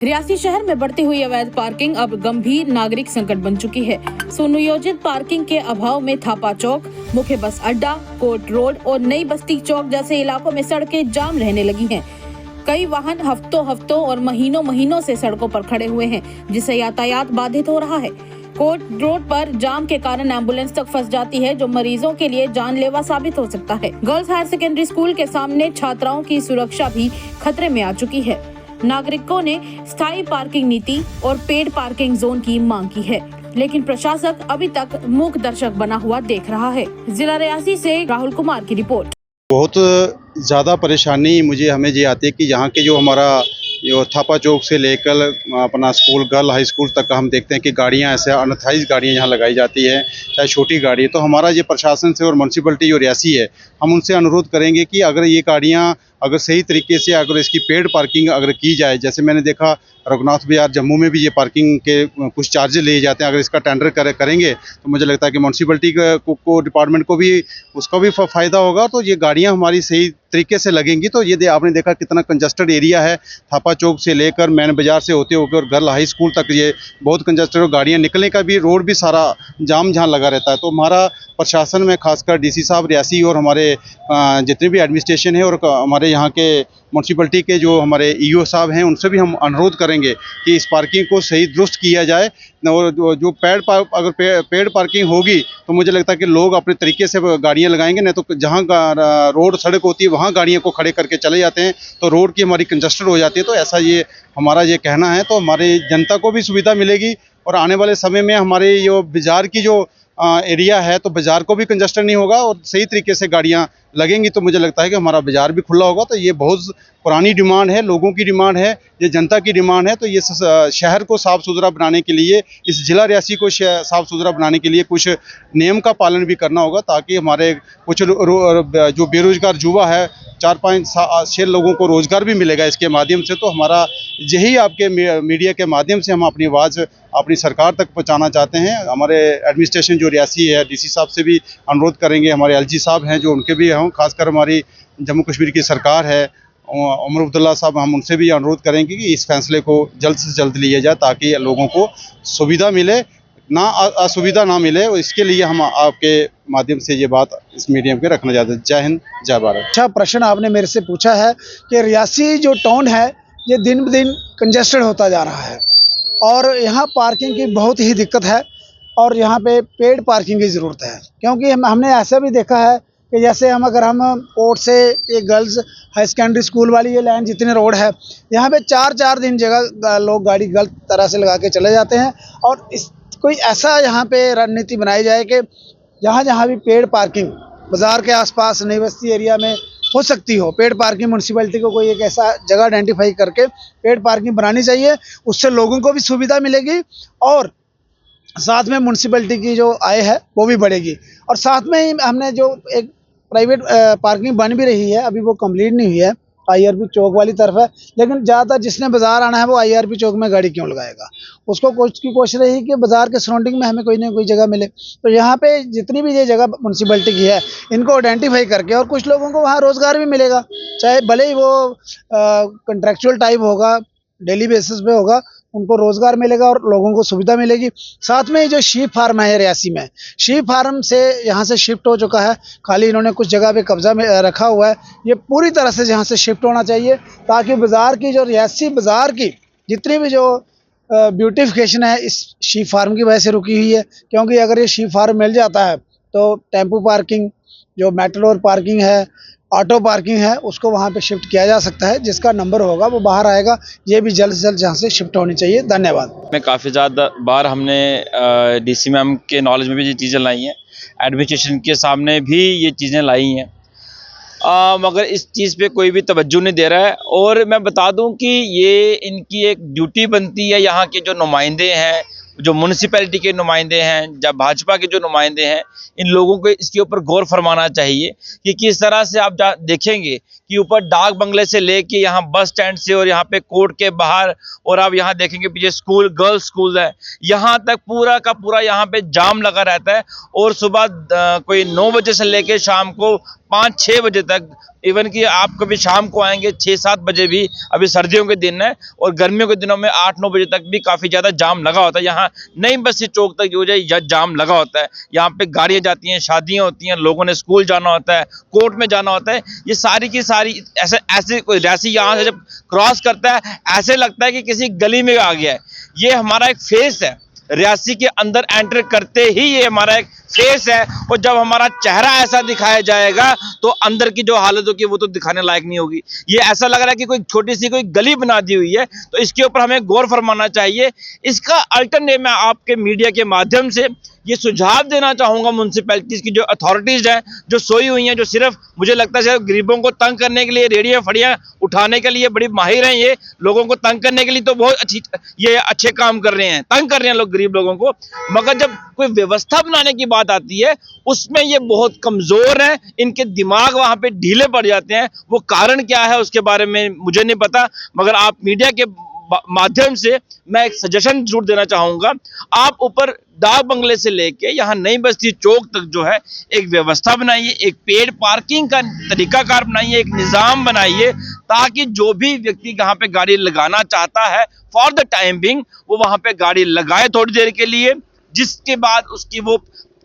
रियासी शहर में बढ़ती हुई अवैध पार्किंग अब गंभीर नागरिक संकट बन चुकी है। सुनियोजित पार्किंग के अभाव में थापा चौक, मुख्य बस अड्डा, कोर्ट रोड और नई बस्ती चौक जैसे इलाकों में सड़कें जाम रहने लगी हैं। कई वाहन हफ्तों और महीनों से सड़कों पर खड़े हुए हैं, जिससे यातायात बाधित हो रहा है। कोर्ट रोड पर जाम के कारण एम्बुलेंस तक फंस जाती है, जो मरीजों के लिए जानलेवा साबित हो सकता है। गर्ल्स हायर सेकेंडरी स्कूल के सामने छात्राओं की सुरक्षा भी खतरे में आ चुकी है। नागरिकों ने स्थायी पार्किंग नीति और पेड पार्किंग जोन की मांग की है, लेकिन प्रशासक अभी तक मूक दर्शक बना हुआ देख रहा है। जिला रियासी से राहुल कुमार की रिपोर्ट। बहुत ज़्यादा परेशानी हमें ये आती है कि यहाँ के जो हमारा थापा चौक से लेकर अपना स्कूल गर्ल हाई स्कूल तक हम देखते हैं कि गाड़ियाँ ऐसे अनथराइज गाड़ियाँ यहाँ लगाई जाती है, चाहे छोटी गाड़ी है। तो हमारा ये प्रशासन से और म्यूनसिपलिटी जो रियासी है, हम उनसे अनुरोध करेंगे कि अगर ये गाड़ियाँ अगर सही तरीके से अगर इसकी पेड पार्किंग अगर की जाए, जैसे मैंने देखा रघुनाथ बाजार जम्मू में भी ये पार्किंग के कुछ चार्जेस लिए जाते हैं, अगर इसका टेंडर करेंगे तो मुझे लगता है कि म्यूनसिपलिटी को डिपार्टमेंट को भी उसका भी फ़ायदा होगा। तो ये गाड़ियाँ हमारी सही तरीके से लगेंगी। तो ये आपने देखा कितना कंजस्टेड एरिया है, थापा चौक से लेकर मैन बाजार से होते होकर और गर्ल हाई स्कूल तक ये बहुत कंजस्टेड, और गाड़ियाँ निकलने का भी रोड भी सारा जाम जहाँ लगा रहता है। तो हमारा प्रशासन में खासकर डीसी साहब रियासी और हमारे जितने भी एडमिनिस्ट्रेशन है और हमारे यहाँ के म्यूनसिपलिटी के जो हमारे ईओ साहब हैं, उनसे भी हम अनुरोध करेंगे कि इस पार्किंग को सही दुरुस्त किया जाए। और जो अगर पेड पार्किंग होगी तो मुझे लगता है कि लोग अपने तरीके से गाड़ियाँ लगाएंगे, नहीं तो जहाँ रोड सड़क होती है वहाँ गाड़ियों को खड़े करके चले जाते हैं, तो रोड की हमारी कंजस्टेड हो जाती है। तो ऐसा ये हमारा ये कहना है, तो हमारे जनता को भी सुविधा मिलेगी और आने वाले समय में हमारे ये बाज़ार की जो एरिया है, तो बाज़ार को भी कंजस्टेड नहीं होगा और सही तरीके से गाड़ियाँ लगेंगी। तो मुझे लगता है कि हमारा बाज़ार भी खुला होगा। तो ये बहुत पुरानी डिमांड है, लोगों की डिमांड है, ये जनता की डिमांड है। तो ये शहर को साफ़ सुथरा बनाने के लिए, इस जिला रियासी को साफ़ सुथरा बनाने के लिए कुछ नियम का पालन भी करना होगा, ताकि हमारे कुछ जो बेरोजगार युवा है, 4-5-6 लोगों को रोज़गार भी मिलेगा इसके माध्यम से। तो हमारा यही आपके मीडिया के माध्यम से हम अपनी आवाज़ अपनी सरकार तक पहुंचाना चाहते हैं। हमारे एडमिनिस्ट्रेशन जो रियासी है, डीसी साहब से भी अनुरोध करेंगे, हमारे एलजी साहब हैं जो उनके भी हम खासकर हमारी जम्मू कश्मीर की सरकार है उमर अब्दुल्ला साहब, हम उनसे भी अनुरोध करेंगे कि इस फैसले को जल्द से जल्द लिया जाए, ताकि लोगों को सुविधा मिले, ना असुविधा ना मिले। इसके लिए हम आपके माध्यम से ये बात इस मीडियम पे रखना चाहते हैं। जय हिंद, जय भारत। अच्छा प्रश्न आपने मेरे से पूछा है कि रियासी जो टाउन है ये दिन ब दिन कंजेस्टेड होता जा रहा है और यहाँ पार्किंग की बहुत ही दिक्कत है और यहाँ पे पेड पार्किंग की ज़रूरत है, क्योंकि हमने ऐसा भी देखा है कि जैसे अगर हम कोर्ट से एक गर्ल्स हाई सेकेंडरी स्कूल वाली ये लाइन जितने रोड है, यहाँ पे 4-4 दिन जगह लोग गाड़ी गलत तरह से लगा के चले जाते हैं। और कोई ऐसा यहाँ पे रणनीति बनाई जाए कि जहाँ भी पेड पार्किंग बाज़ार के आसपास नई बस्ती एरिया में हो सकती हो, पेड पार्किंग म्यूनसिपलिटी को कोई एक ऐसा जगह आइडेंटिफाई करके पेड पार्किंग बनानी चाहिए। उससे लोगों को भी सुविधा मिलेगी और साथ में म्यूनसिपलिटी की जो आय है वो भी बढ़ेगी। और साथ में ही हमने जो एक प्राइवेट पार्किंग बन भी रही है, अभी वो कंप्लीट नहीं हुई है, आईआरपी चौक वाली तरफ है, लेकिन ज़्यादातर जिसने बाज़ार आना है वो आईआरपी चौक में गाड़ी क्यों लगाएगा। उसको की कोशिश रही कि बाज़ार के सराउंडिंग में हमें कोई ना कोई जगह मिले। तो यहाँ पे जितनी भी ये जगह म्यूनसिपलिटी की है, इनको आइडेंटिफाई करके, और कुछ लोगों को वहाँ रोज़गार भी मिलेगा, चाहे भले ही वो कंट्रैक्चुअल टाइप होगा, डेली बेसिस पे होगा, उनको रोज़गार मिलेगा और लोगों को सुविधा मिलेगी। साथ में जो शीप फार्म है रियासी में, शीप फार्म से यहाँ से शिफ्ट हो चुका है, खाली इन्होंने कुछ जगह पे कब्जा में रखा हुआ है। ये पूरी तरह से यहाँ से शिफ्ट होना चाहिए, ताकि बाज़ार की जो रियासी बाज़ार की जितनी भी जो ब्यूटिफिकेशन है इस शीप फार्म की वजह से रुकी हुई है। क्योंकि अगर ये शीप फार्म मिल जाता है तो टेम्पू पार्किंग, जो मेट्रो पार्किंग है, ऑटो पार्किंग है, उसको वहाँ पे शिफ्ट किया जा सकता है। जिसका नंबर होगा वो बाहर आएगा। ये भी जल्द से जल्द यहाँ से शिफ्ट होनी चाहिए। धन्यवाद। में काफ़ी ज़्यादा बार हमने डीसी मैम के नॉलेज में भी ये चीज़ें लाई हैं, एडमिनिस्ट्रेशन के सामने भी ये चीज़ें लाई हैं, मगर इस चीज़ पे कोई भी तवज्जो नहीं दे रहा है। और मैं बता दूं कि ये इनकी एक ड्यूटी बनती है, यहाँ के जो नुमाइंदे हैं, जो म्यूनसिपैलिटी के नुमाइंदे हैं, जब भाजपा के जो नुमाइंदे हैं, इन लोगों को इसके ऊपर गौर फरमाना चाहिए कि किस तरह से आप देखेंगे कि ऊपर डाक बंगले से लेके यहाँ बस स्टैंड से और यहाँ पे कोर्ट के बाहर, और आप यहाँ देखेंगे पीछे स्कूल, गर्ल्स स्कूल है, यहाँ तक पूरा का पूरा यहाँ पे जाम लगा रहता है। और सुबह कोई 9 बजे से लेके शाम को 5-6 बजे तक, इवन कि आप कभी शाम को आएंगे 6-7 बजे भी, अभी सर्दियों के दिन है, और गर्मियों के दिनों में 8-9 बजे तक भी काफ़ी ज़्यादा जाम लगा होता है। यहाँ नई बस्ती चौक तक जो है जाम लगा होता है। यहाँ पे गाड़ियाँ जाती हैं, शादियाँ होती हैं, लोगों ने स्कूल जाना होता है, कोर्ट में जाना होता है। ये सारी की सारी ऐसे कोई रियासी यहाँ से जब क्रॉस करता है, ऐसे लगता है कि किसी गली में आ गया है। ये हमारा एक फेस है, रियासी के अंदर एंटर करते ही ये हमारा एक फेस है, और जब हमारा चेहरा ऐसा दिखाया जाएगा तो अंदर की जो हालत होगी वो तो दिखाने लायक नहीं होगी। ये ऐसा लग रहा है कि कोई छोटी सी कोई गली बना दी हुई है, तो इसके ऊपर हमें गौर फरमाना चाहिए। इसका अल्टरनेट मैं आपके मीडिया के माध्यम से ये सुझाव देना चाहूँगा म्यूनसिपैलिटीज़ की जो अथॉरिटीज़ हैं, जो सोई हुई हैं, जो सिर्फ मुझे लगता है सिर्फ गरीबों को तंग करने के लिए, रेडियाँ फड़ियाँ उठाने के लिए बड़ी माहिर हैं। ये लोगों को तंग करने के लिए तो बहुत ये अच्छे काम कर रहे हैं, तंग कर रहे हैं लोग गरीब लोगों को, मगर जब कोई व्यवस्था बनाने की बात आती है उसमें ये बहुत कमज़ोर हैं। इनके दिमाग वहाँ पे ढीले पड़ जाते हैं। वो कारण क्या है उसके बारे में मुझे नहीं पता, मगर आप मीडिया के माध्यम से मैं एक सजेशन जरूर देना चाहूँगा। आप ऊपर डाक बंगले से लेके यहाँ नई बस्ती चौक तक जो है एक व्यवस्था बनाइए, एक पेड पार्किंग का तरीकाकार बनाइए, एक निज़ाम बनाइए, ताकि जो भी व्यक्ति यहाँ पे गाड़ी लगाना चाहता है फॉर द टाइम बिंग वो वहाँ पे गाड़ी लगाए थोड़ी देर के लिए, जिसके बाद उसकी वो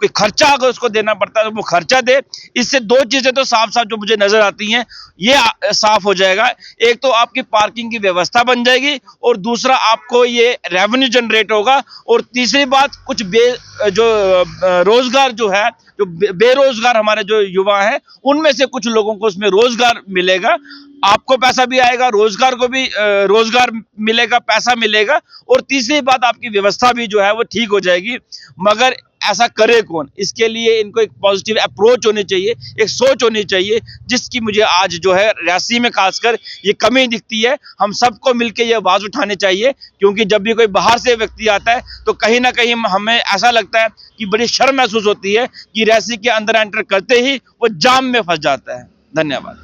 कोई खर्चा अगर उसको देना पड़ता है तो वो खर्चा दे। इससे 2 चीज़ें तो साफ साफ जो मुझे नज़र आती हैं, ये साफ हो जाएगा। एक तो आपकी पार्किंग की व्यवस्था बन जाएगी, और दूसरा आपको ये रेवेन्यू जनरेट होगा, और तीसरी बात कुछ रोजगार जो है, जो बेरोजगार हमारे जो युवा हैं उनमें से कुछ लोगों को उसमें रोजगार मिलेगा। आपको पैसा भी आएगा, रोजगार को भी रोजगार मिलेगा, पैसा मिलेगा, और तीसरी बात आपकी व्यवस्था भी जो है वो ठीक हो जाएगी। मगर ऐसा करे कौन? इसके लिए इनको एक पॉजिटिव अप्रोच होनी चाहिए, एक सोच होनी चाहिए, जिसकी मुझे आज जो है रियासी में खासकर ये कमी दिखती है। हम सबको मिलकर ये आवाज़ उठानी चाहिए, क्योंकि जब भी कोई बाहर से व्यक्ति आता है तो कहीं ना कहीं हमें ऐसा लगता है कि बड़ी शर्म महसूस होती है कि रियासी के अंदर एंटर करते ही वो जाम में फंस जाता है। धन्यवाद।